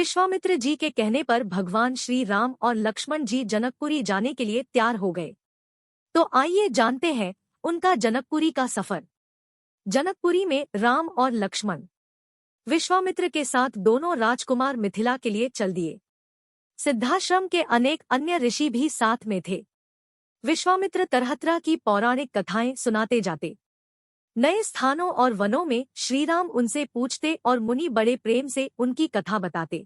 विश्वामित्र जी के कहने पर भगवान श्री राम और लक्ष्मण जी जनकपुरी जाने के लिए तैयार हो गए। तो आइए जानते हैं उनका जनकपुरी का सफर। जनकपुरी में राम और लक्ष्मण विश्वामित्र के साथ दोनों राजकुमार मिथिला के लिए चल दिए। सिद्धाश्रम के अनेक अन्य ऋषि भी साथ में थे। विश्वामित्र तरह तरह की पौराणिक कथाएं सुनाते जाते। नए स्थानों और वनों में श्रीराम उनसे पूछते और मुनि बड़े प्रेम से उनकी कथा बताते।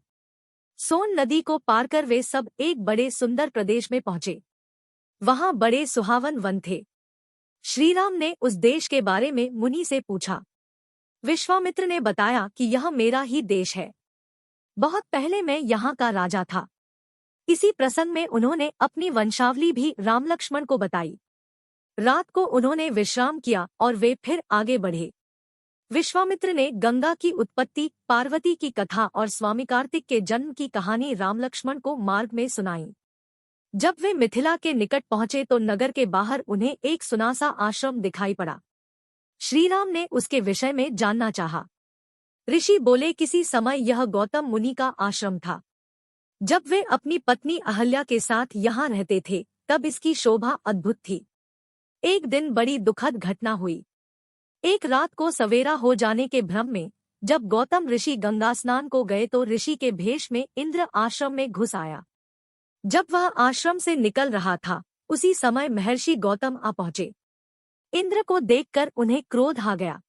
सोन नदी को पार कर वे सब एक बड़े सुंदर प्रदेश में पहुंचे। वहां बड़े सुहावन वन थे। श्रीराम ने उस देश के बारे में मुनि से पूछा। विश्वामित्र ने बताया कि यह मेरा ही देश है। बहुत पहले मैं यहाँ का राजा था। इसी प्रसंग में उन्होंने अपनी वंशावली भी राम लक्ष्मण को बताई। रात को उन्होंने विश्राम किया और वे फिर आगे बढ़े। विश्वामित्र ने गंगा की उत्पत्ति, पार्वती की कथा और स्वामी कार्तिक के जन्म की कहानी राम लक्ष्मण को मार्ग में सुनाई। जब वे मिथिला के निकट पहुंचे तो नगर के बाहर उन्हें एक सुनासा आश्रम दिखाई पड़ा। श्रीराम ने उसके विषय में जानना चाहा। ऋषि बोले, किसी समय यह गौतम मुनि का आश्रम था। जब वे अपनी पत्नी अहल्या के साथ यहाँ रहते थे तब इसकी शोभा अद्भुत थी। एक दिन बड़ी दुखद घटना हुई। एक रात को सवेरा हो जाने के भ्रम में जब गौतम ऋषि गंगा स्नान को गए तो ऋषि के भेष में इंद्र आश्रम में घुस आया। जब वह आश्रम से निकल रहा था उसी समय महर्षि गौतम आ पहुंचे। इंद्र को देखकर उन्हें क्रोध आ गया।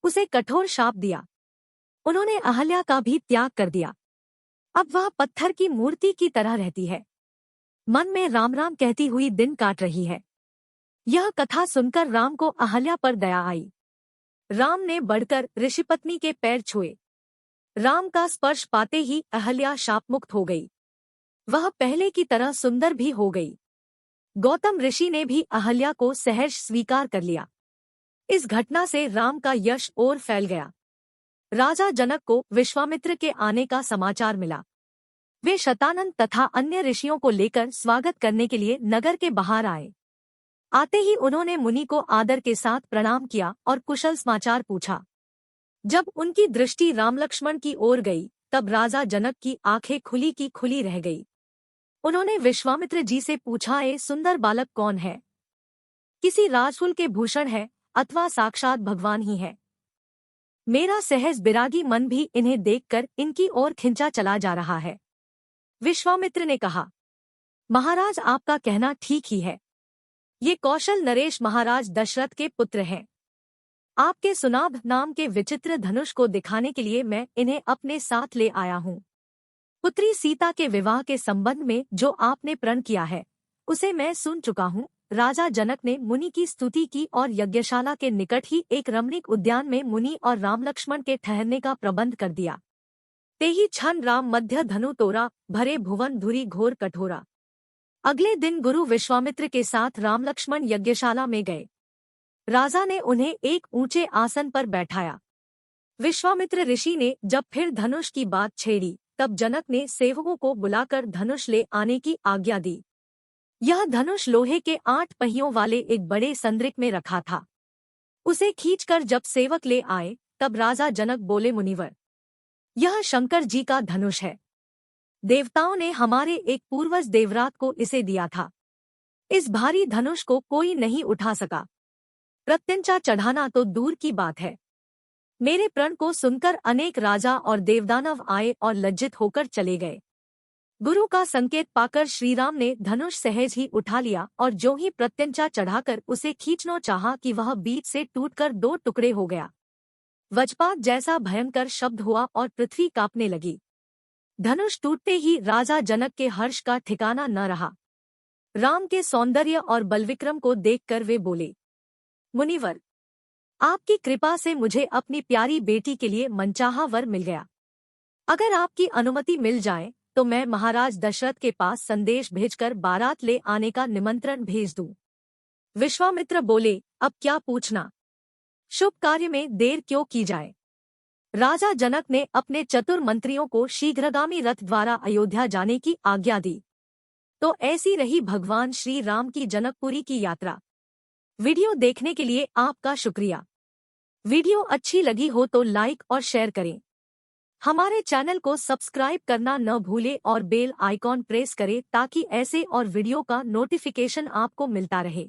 उसे कठोर शाप दिया। उन्होंने अहल्या का भी त्याग कर दिया। अब वह पत्थर की मूर्ति की तरह रहती है। मन में राम राम कहती हुई दिन काट रही है। यह कथा सुनकर राम को अहल्या पर दया आई। राम ने बढ़कर ऋषिपत्नी के पैर छुए। राम का स्पर्श पाते ही अहल्या शापमुक्त हो गई। वह पहले की तरह सुंदर भी हो गई। गौतम ऋषि ने भी अहल्या को सहर्ष स्वीकार कर लिया। इस घटना से राम का यश और फैल गया। राजा जनक को विश्वामित्र के आने का समाचार मिला। वे शतानन तथा अन्य ऋषियों को लेकर स्वागत करने के लिए नगर के बाहर आए। आते ही उन्होंने मुनि को आदर के साथ प्रणाम किया और कुशल समाचार पूछा। जब उनकी दृष्टि राम लक्ष्मण की ओर गई तब राजा जनक की आंखें खुली की खुली रह गई। उन्होंने विश्वामित्र जी से पूछा, ये सुंदर बालक कौन है? किसी राजकुल के भूषण है अथवा साक्षात भगवान ही है? मेरा सहज बिरागी मन भी इन्हें देखकर इनकी ओर खिंचा चला जा रहा है। विश्वामित्र ने कहा, महाराज आपका कहना ठीक ही है। ये कौशल नरेश महाराज दशरथ के पुत्र हैं। आपके सुनाभ नाम के विचित्र धनुष को दिखाने के लिए मैं इन्हें अपने साथ ले आया हूँ। पुत्री सीता के विवाह के संबंध में जो आपने प्रण किया है उसे मैं सुन चुका हूँ। राजा जनक ने मुनि की स्तुति की और यज्ञशाला के निकट ही एक रमणीक उद्यान में मुनि और राम लक्ष्मण के ठहरने का प्रबंध कर दिया। ते ही क्षण राम मध्य धनु तोरा, भरे भुवन धुरी घोर कठोरा। अगले दिन गुरु विश्वामित्र के साथ राम लक्ष्मण यज्ञशाला में गए। राजा ने उन्हें एक ऊंचे आसन पर बैठाया। विश्वामित्र ऋषि ने जब फिर धनुष की बात छेड़ी तब जनक ने सेवकों को बुलाकर धनुष ले आने की आज्ञा दी। यह धनुष लोहे के 8 पहियों वाले एक बड़े संद्रिक में रखा था। उसे खींचकर जब सेवक ले आए तब राजा जनक बोले, मुनिवर, यह शंकर जी का धनुष है। देवताओं ने हमारे एक पूर्वज देवरात को इसे दिया था। इस भारी धनुष को कोई नहीं उठा सका। प्रत्यंचा चढ़ाना तो दूर की बात है। मेरे प्रण को सुनकर अनेक राजा और देवदानव आए और लज्जित होकर चले गए। गुरु का संकेत पाकर श्रीराम ने धनुष सहज ही उठा लिया और जो ही प्रत्यंचा चढ़ाकर उसे खींचना चाहा कि वह बीच से टूटकर 2 टुकड़े हो गया। वज्रपात जैसा भयंकर शब्द हुआ और पृथ्वी कांपने लगी। धनुष टूटते ही राजा जनक के हर्ष का ठिकाना न रहा। राम के सौंदर्य और बलविक्रम को देखकर वे बोले, मुनिवर, आपकी कृपा से मुझे अपनी प्यारी बेटी के लिए मनचाहा वर मिल गया। अगर आपकी अनुमति मिल जाए तो मैं महाराज दशरथ के पास संदेश भेजकर बारात ले आने का निमंत्रण भेज दूं। विश्वामित्र बोले, अब क्या पूछना? शुभ कार्य में देर क्यों की जाए? राजा जनक ने अपने चतुर मंत्रियों को शीघ्रगामी रथ द्वारा अयोध्या जाने की आज्ञा दी। तो ऐसी रही भगवान श्री राम की जनकपुरी की यात्रा। वीडियो देखने के लिए आपका शुक्रिया। वीडियो अच्छी लगी हो तो लाइक और शेयर करें। हमारे चैनल को सब्सक्राइब करना न भूले और बेल आइकॉन प्रेस करें ताकि ऐसे और वीडियो का नोटिफिकेशन आपको मिलता रहे।